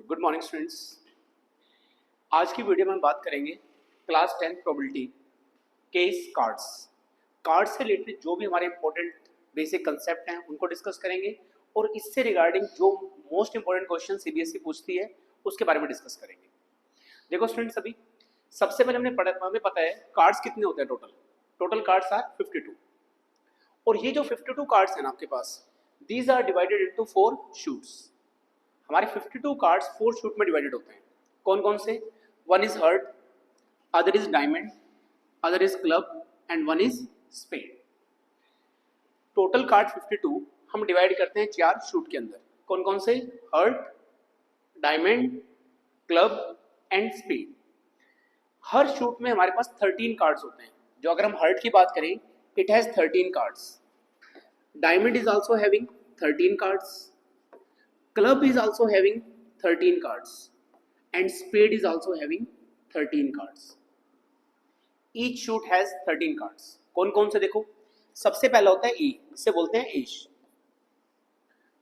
Good morning students. आज की video में हम बात करेंगे class 10 probability case cards. Cards से रिलेटेड जो भी हमारे इंपॉर्टेंट बेसिक कंसेप्ट हैं उनको डिस्कस करेंगे और इससे रिगार्डिंग जो मोस्ट इंपॉर्टेंट क्वेश्चन सीबीएसई पूछती है उसके बारे में डिस्कस करेंगे। देखो स्टूडेंट्स, अभी सबसे पहले हमें पता है कार्ड्स कितने होते हैं। टोटल कार्ड्स आर 52 और ये जो 52 कार्ड्स हैं ना आपके पास, these are divided into 4 suits. हमारे 52 कार्ड्स 4 शूट में डिवाइडेड होते हैं। कौन कौन से? One is heart, other is diamond, other is club and one is spade. Total card 52 हम डिवाइड करते हैं 4 शूट के अंदर। कौन कौन से? Heart, diamond, club and spade. हर शूट में हमारे पास 13 कार्ड्स होते हैं। जो अगर हम हर्ट की बात करें, it has 13 cards. Diamond is also having 13 cards, club is also having 13 cards and spade is also having 13 cards. Each shoot has 13 cards. कौन कौन से? देखो, सबसे पहला होता है E, इसे बोलते हैं एश।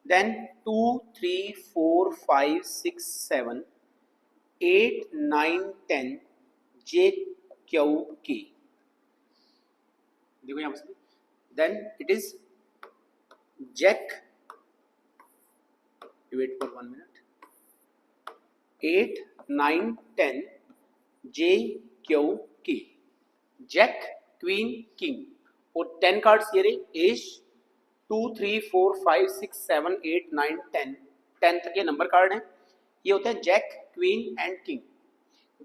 Then 2, 3, 4, 5, 6, 7, 8, 9, 10 J, Q, K। देखो यहाँ पर। Then it is Jack, wait for 1 minute, 8, 9, 10 J, Q, K, jack, queen, king. और 10 कार्ड्स ये रहे एश, 2, 3, 4, 5, 6, 7, 8, 9, 10 10 तक ये नंबर कार्ड हैं। ये होते हैं jack, queen and king.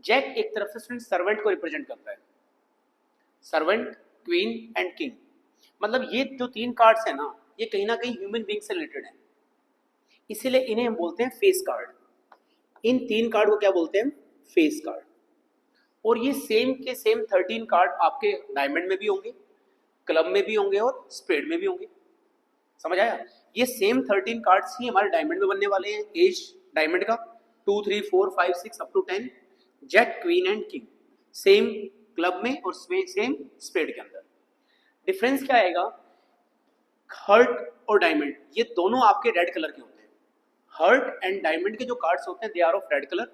Jack एक तरफ से स्टूडेंट सर्वेंट को रिप्रेजेंट करता है, सर्वेंट, क्वीन एंड किंग। मतलब ये जो 3 कार्ड्स हैं ना, ये कहीं ना कहीं ह्यूमन बीइंग से रिलेटेड है, इसीलिए इन्हें हम बोलते हैं फेस कार्ड। इन 3 कार्ड को क्या बोलते हैं? Face card. और ये सेम के सेम 13 कार्ड आपके डायमंड में भी होंगे, क्लब में भी होंगे और स्पेड में भी होंगे। समझ आया? ये सेम 13 कार्ड्स ही हमारे डायमंड में बनने वाले हैं। एज डायमंड का 2, 3, 4, 5, 6 up to 10, jack, queen and king same club में और सेम स्पेड के अंदर। डिफरेंस क्या आएगा? हर्ट और डायमंड ये दोनों आपके रेड कलर के होते हैं। हर्ट एंड डायमंड के जो कार्ड्स होते हैं they are of red colour.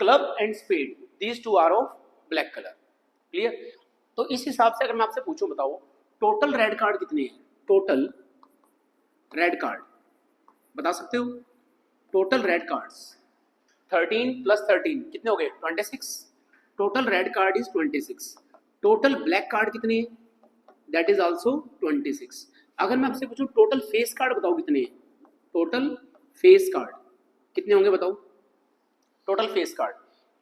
Club and spade these two are of black colour. Clear? तो इस हिसाब से अगर मैं आपसे पूछूं, बताओ टोटल रेड कार्ड कितने हैं? टोटल रेड कार्ड बता सकते हो? टोटल रेड कार्ड्स 13 प्लस 13 कितने हो गए? 26। Total red card is 26। Total black card कितने हैं? That is also 26। अगर मैं आपसे पूछूं टोटल फेस कार्ड बताओ कितने हैं? टोटल फेस कार्ड कितने होंगे बताओ? टोटल फेस कार्ड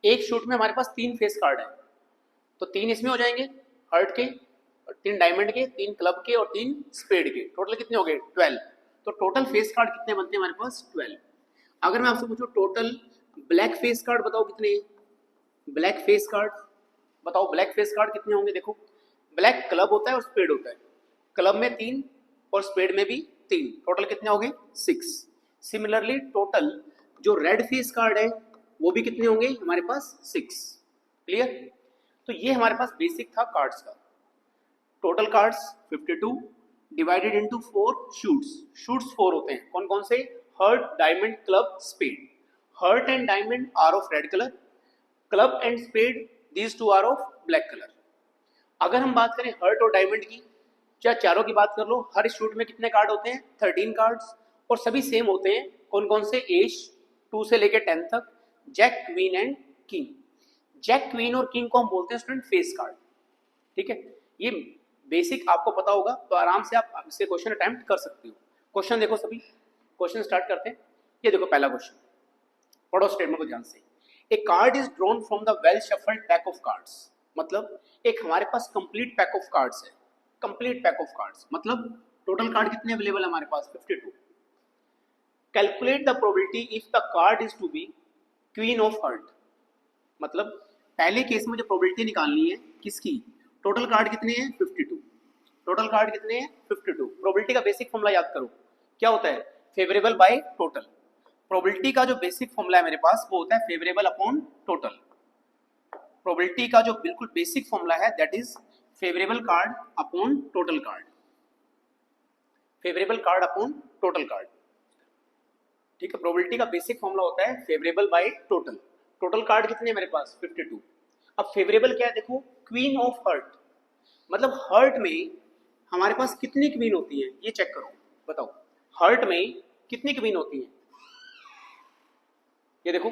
एक शूट में हमारे पास 3 फेस कार्ड है, तो 3 इसमें हो जाएंगे हर्ट के, 3 डायमंड के, 3 क्लब के और 3 स्पेड के। टोटल कितने हो गए? 12। तो टोटल फेस कार्ड कितने बनते हैं हमारे पास? 12। अगर मैं आपसे पूछूं टोटल ब्लैक फेस कार्ड बताओ कितने? ब्लैक फेस कार्ड बताओ, ब्लैक फेस कार्ड कितने होंगे? देखो, ब्लैक क्लब होता है और स्पेड होता है। क्लब में 3 और स्पेड में भी 3, टोटल कितने हो गए? 6। सिमिलरली टोटल जो रेड फेस कार्ड है वो भी कितने होंगे हमारे पास? 6। क्लियर? तो ये हमारे पास बेसिक था कार्ड्स का। Total cards 52 divided into 4 suits. Suits 4 होते हैं। कौन कौन से? Heart, diamond, club, spade. Heart and diamond are of red colour, club and spade these two are of black colour. अगर हम बात करें हर्ट और डायमंड की, चाहे चारों की बात कर लो, हर शूट में कितने कार्ड होते हैं? 13 कार्ड्स और सभी सेम होते हैं। कौन कौन से? एश 2 से लेकर 10 तक, jack, queen and king. Jack, queen और किंग को हम बोलते हैं स्टूडेंट फेस कार्ड। ठीक है? ये बेसिक आपको पता होगा तो आराम से आप इससे क्वेश्चन अटेम्प्ट कर सकते हो। क्वेश्चन देखो सभी, क्वेश्चन स्टार्ट करते हैं। ये देखो पहला क्वेश्चन, पढ़ो स्टेटमेंट को ध्यान से। A card is drawn from the well shuffled pack of cards. मतलब एक हमारे पास कंप्लीट पैक ऑफ कार्ड्स है। कंप्लीट पैक ऑफ कार्ड्स मतलब टोटल कार्ड कितने अवेलेबल है हमारे पास? 52। Calculate the probability if the card is to be queen of heart. मतलब पहले केस में जो प्रोबेबिलिटी निकालनी है किसकी? टोटल कार्ड कितने हैं? 52। टोटल कार्ड कितने हैं? 52। प्रोबेबिलिटी का बेसिक फॉर्मूला याद करो, क्या होता है? Favourable by total. प्रोबेबिलिटी का जो बेसिक फॉर्मूला है मेरे पास वो होता है फेवरेबल अपॉन टोटल। प्रोबेबिलिटी का जो बिल्कुल बेसिक फॉर्मूला है that is favourable card upon total card. Favourable card upon total card. ठीक है, प्रोबेबिलिटी का बेसिक फॉर्मूला होता है favourable by total. Total card कितने हैं मेरे पास 52। अब फेवरेबल क्या है देखो, क्वीन ऑफ हर्ट, मतलब हर्ट में हमारे पास कितनी क्वीन होती है ये चेक करो, बताओ हर्ट में कितनी क्वीन होती है। ये देखो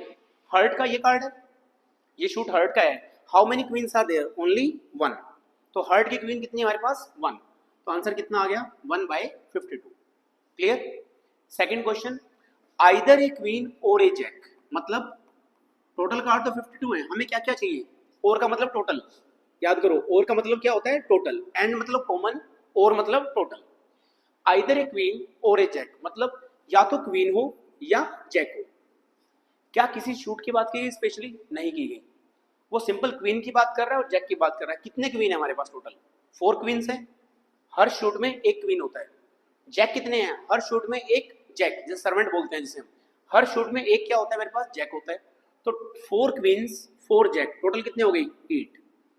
हर्ट का ये कार्ड है, ये शूट हर्ट का है। How many queens are there, only 1। तो हर्ट की क्वीन कितनी है हमारे पास 1, तो आंसर कितना आ गया 1/52। क्लियर। सेकंड क्वेश्चन, आइदर ए क्वीन और ए जैक, मतलब टोटल कार्ड तो 52 है, हमें क्या क्या चाहिए, और का मतलब टोटल, याद करो और का मतलब क्या होता है टोटल, एंड मतलब कॉमन, और मतलब टोटल। आइदर ए क्वीन और ए जैक मतलब या तो क्वीन हो या जैक हो। क्या किसी शूट की बात की गई स्पेशली, नहीं की गई, वो सिंपल क्वीन की बात कर रहा है और जैक की बात कर रहा है। कितने क्वीन है हमारे पास टोटल 4 क्वींस है, हर शूट में एक क्वीन होता है। जैक कितने हैं, हर शूट में एक जैक, जैसे सर्वेंट बोलते हैं जिसे हम, हर शूट में एक क्या होता है मेरे पास जैक होता है। तो 4 क्वींस 4 जैक, टोटल कितने हो गई 8।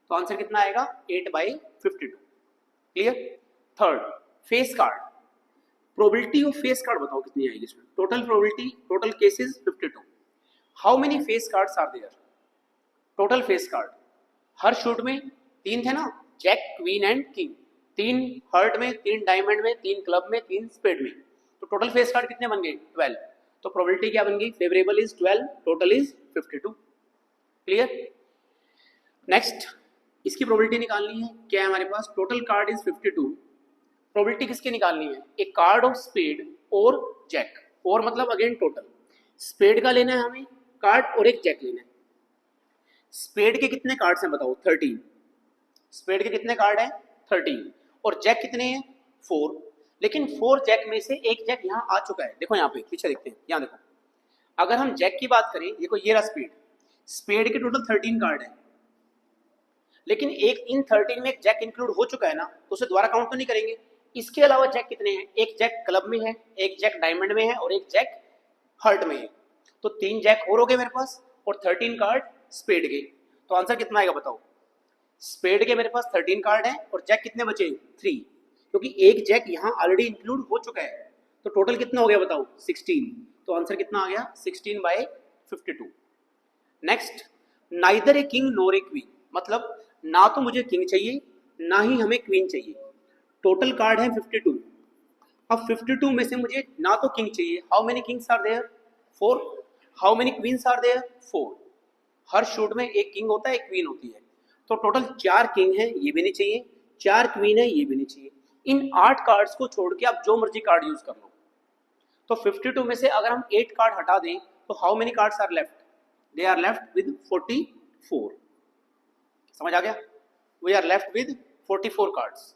तो आंसर कितना आएगा 8/52। Clear. Third, face card, probability of face card बताओ कितनी आएगी इसमें। Total probability, total cases 52। How many face cards are there, total face card, हर शूट में 3 थे ना, jack queen and king, 3 heart में, 3 डायमंड में, 3 क्लब में, 3 स्पेड में, तो टोटल फेस कार्ड कितने बन गए 12। तो प्रोबेबिलिटी क्या बन गई, favourable is 12, total is 52। Clear. Next, इसकी प्रोबेबिलिटी निकालनी है, क्या है हमारे पास, टोटल कार्ड इज 52, प्रोबेबिलिटी किसकी निकालनी है, एक कार्ड ऑफ स्पेड और जैक, और मतलब अगेन टोटल, स्पेड का लेना है हमें कार्ड और एक जैक लेना है। स्पेड के कितने कार्ड्स हैं बताओ 13, स्पेड के कितने कार्ड हैं 13, और जैक कितने हैं 4, लेकिन 4 जैक में से एक जैक यहाँ आ चुका है, देखो यहाँ पे पीछे देखते हैं, यहाँ देखो अगर हम जैक की बात करें, देखो ये रहा स्पेड, स्पेड के टोटल 13 कार्ड है, लेकिन एक इन 13 में एक जैक इंक्लूड हो चुका है ना, तो उसे दोबारा काउंट तो नहीं करेंगे। इसके अलावा जैक कितने हैं, एक जैक क्लब में है, एक जैक डायमंड में है, और एक जैक हर्ट में है, तो 3 जैक और हो गए मेरे पास, और 13 कार्ड स्पेड के। तो आंसर कितना आएगा बताओ, स्पेड के मेरे पास 13 कार्ड है और जैक कितने बचे 3, क्योंकि एक जैक यहाँ ऑलरेडी इंक्लूड हो चुका है, तो टोटल कितना हो गया बताओ 16। तो आंसर कितना आ गया 16/52। Next, neither a king NOR A queen, मतलब ना तो मुझे किंग चाहिए ना ही हमें क्वीन चाहिए। टोटल कार्ड है 52, अब 52 में से मुझे ना तो किंग चाहिए, how many kings are there 4, how many queens are there 4, हर शूट में एक किंग होता है एक क्वीन होती है, तो टोटल 4 किंग है, ये भी नहीं चाहिए, 4 क्वीन है, ये भी नहीं चाहिए। इन 8 कार्ड्स को छोड़ के आप जो मर्जी कार्ड यूज कर लो। तो 52 में से अगर हम 8 कार्ड हटा दें तो how many cards are left, they are left with 44। समझ आ गया, we are left with 44 cards,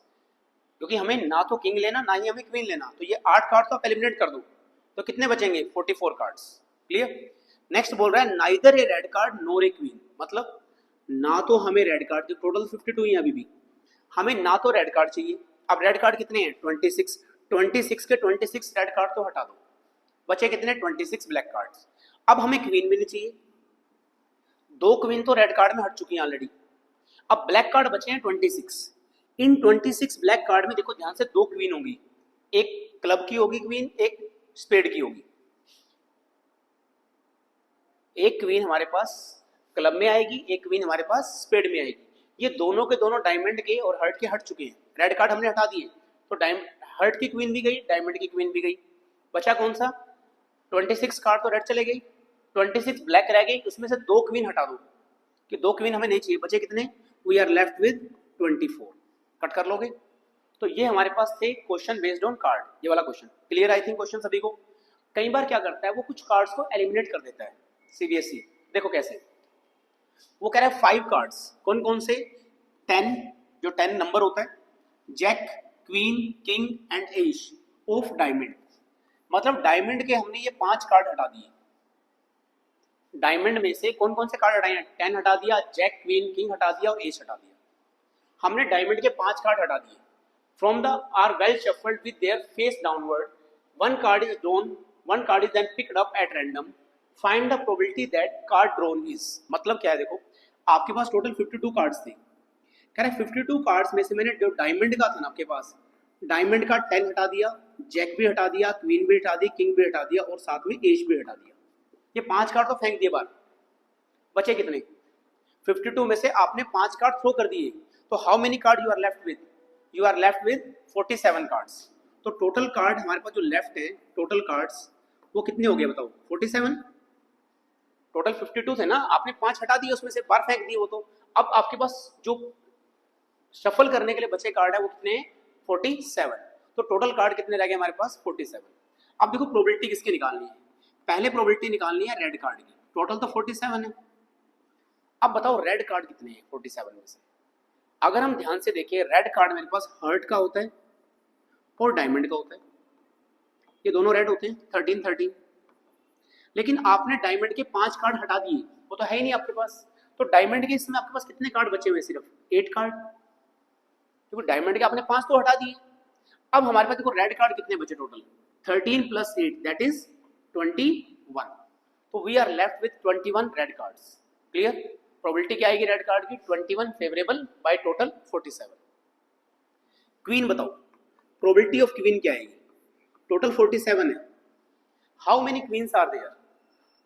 क्योंकि हमें ना तो किंग लेना ना ही हमें क्वीन लेना, तो ये 8 कार्ड तो आप एलिमिनेट कर दो, तो कितने बचेंगे 44 कार्ड्स। क्लियर। नेक्स्ट बोल रहा है नाइदर ए रेड कार्ड नोर ए क्वीन, मतलब ना तो हमें रेड कार्ड, जो टोटल 52 ही अभी भी, हमें ना तो रेड कार्ड चाहिए। अब रेड कार्ड कितने हैं 26, 26 के 26 रेड कार्ड तो हटा दो, बचे कितने 26 ब्लैक कार्ड्स। अब हमें क्वीन भी नहीं चाहिए, 2 क्वीन तो रेड कार्ड में हट चुकी हैं ऑलरेडी, अब ब्लैक कार्ड बचे हैं 26। इन 26 ब्लैक कार्ड में देखो ध्यान से 2 क्वीन होगी, एक क्लब की होगी क्वीन, एक स्पेड की होगी। एक क्वीन हमारे पास क्लब में आएगी, एक क्वीन हमारे पास स्पेड में आएगी। ये दोनों के दोनों डायमंड के और हर्ट के हट चुके हैं, रेड कार्ड हमने हटा दिए, तो हर्ट की क्वीन भी गई, डायमंड की क्वीन भी गई, बचा कौन सा 26 कार्ड तो रेड चले गई, 26 ब्लैक रह गई, उसमें से 2 क्वीन हटा दो, कि 2 क्वीन हमें नहीं चाहिए, बचे कितने, we are left with 24। Cut कर लोगे। तो ये हमारे पास थे क्वेश्चन बेस्ड ऑन कार्ड, ये वाला question clear I think question सभी को। कई बार क्या करता है वो कुछ कार्ड्स को एलिमिनेट कर देता है सीबीएसई, देखो कैसे, वो कह रहा है 5 कार्ड्स, कौन कौन से 10, जो 10 नंबर होता है, jack queen king and ace of diamond, मतलब डायमंड के हमने ये 5 कार्ड हटा दिए। डायमंड में से कौन कौन से कार्ड हटाए हैं, 10 हटा दिया, जैक क्वीन किंग हटा दिया और एस हटा दिया, हमने डायमंड के 5 कार्ड हटा दिए। From the are well shuffled with their face downward, one card is drawn, one card is then picked up at random, find the probability that card drawn is, मतलब क्या है देखो, आपके पास टोटल 52 कार्ड्स थे, कह रहे 52 कार्ड्स में से मैंने जो डायमंड का था ना आपके पास डायमंड का 10 हटा दिया, जैक भी हटा दिया, क्वीन भी हटा दी, किंग भी हटा दिया और साथ में एज भी हटा दिया। ये 5 कार्ड तो फेंक दिए बाहर, बचे कितने? 52 में से आपने 5 कार्ड थ्रो कर दिए, तो how many card you are left with? You are left with 47 cards. तो टोटल कार्ड हमारे पास जो लेफ्ट है, टोटल कार्ड्स वो कितने हो गए बताओ? 47। टोटल 52 थे ना, आपने 5 हटा दिए, उसमें से बाहर फेंक दिए वो। तो अब आपके पास जो शफल करने के लिए बचे कार्ड है वो कितने हैं? 47। तो टोटल कार्ड कितने रह गए हमारे पास? 47। अब देखो प्रोबेबिलिटी किसकी निकालनी है? पहले प्रोबेबिलिटी निकालनी है रेड कार्ड की। टोटल तो 47 है। अब बताओ रेड कार्ड कितने हैं 47 में से? अगर हम ध्यान से देखें, रेड कार्ड मेरे पास हर्ट का होता है और डायमंड का होता है, ये दोनों रेड होते हैं 13 13। लेकिन आपने डायमंड के 5 कार्ड हटा दिए, वो तो है ही नहीं आपके पास। तो डायमंड के इसमें आपके पास कितने कार्ड बचे हुए? सिर्फ 8 कार्ड, क्योंकि डायमंड के आपने 5 तो हटा दिए। अब हमारे पास देखो रेड कार्ड कितने बचे टोटल? 13 + 8 that is 21। तो we are left with 21 red cards. Clear? Probability क्या आएगी रेड कार्ड की? 21 फेवरेबल बाय टोटल 47। क्वीन बताओ, प्रोबेबिलिटी ऑफ क्वीन क्या आएगी? टोटल 47 है, how many queens are there?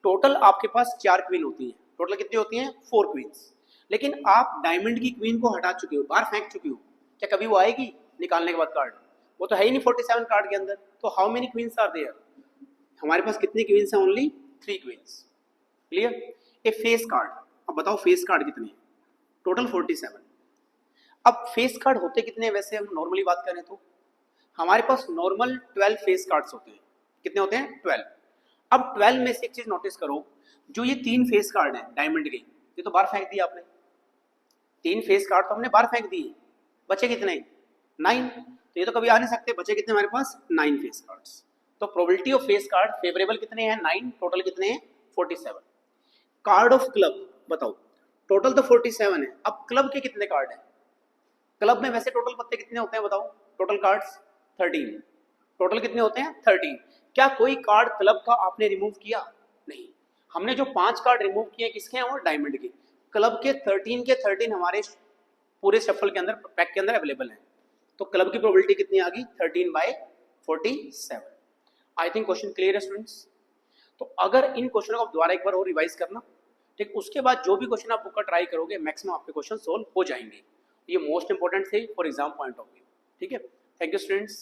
Total आपके पास 4 क्वीन होती हैं। टोटल कितनी होती हैं? 4 क्वींस। लेकिन आप डायमंड की क्वीन को हटा चुके हो, बाहर फेंक चुके हो, क्या कभी वो आएगी निकालने के बाद कार्ड? वो तो है ही नहीं 47 कार्ड के अंदर। तो how many queens are there? हमारे पास कितनी क्वींस हैं? Only 3 queens. Clear? A face card, अब बताओ फेस कार्ड कितने हैं? टोटल 47। अब फेस कार्ड होते कितने हैं वैसे हम नॉर्मली बात करें तो? हमारे पास नॉर्मल 12 फेस कार्ड्स होते हैं। कितने होते हैं? 12। अब 12 में से एक चीज नोटिस करो, जो ये 3 फेस कार्ड हैं डायमंड के, ये तो बाहर फेंक दिए आपने। 3 फेस कार्ड तो हमने बाहर फेंक दिए, बचे कितने? 9। तो ये तो कभी आ नहीं सकते, बचे कितने हमारे पास? 9 फेस कार्ड्स। तो probability of face card favourable कितने हैं? 9। टोटल कितने हैं? 47। कार्ड ऑफ क्लब बताओ, टोटल तो 47 है, अब क्लब के कितने कार्ड हैं? क्लब में वैसे टोटल पत्ते कितने होते हैं बताओ? Total cards 13। टोटल कितने होते हैं? 13। क्या कोई कार्ड क्लब का आपने रिमूव किया? नहीं। हमने जो 5 कार्ड रिमूव किए किसके हैं? और डायमंड के। क्लब के 13 के 13 हमारे पूरे शफल के अंदर, पैक के अंदर अवेलेबल हैं। तो क्लब की प्रोबेबिलिटी कितनी आ गई? 13/47। आई थिंक क्वेश्चन क्लियर है स्टूडेंट्स। तो अगर इन क्वेश्चनों को आप दोबारा एक बार और रिवाइज करना, ठीक, उसके बाद जो भी क्वेश्चन आप बुक का ट्राई करोगे मैक्सिमम आपके क्वेश्चन सोल्व हो जाएंगे। ये मोस्ट इंपॉर्टेंट थे for exam point of view. ठीक है, थैंक यू स्टूडेंट्स।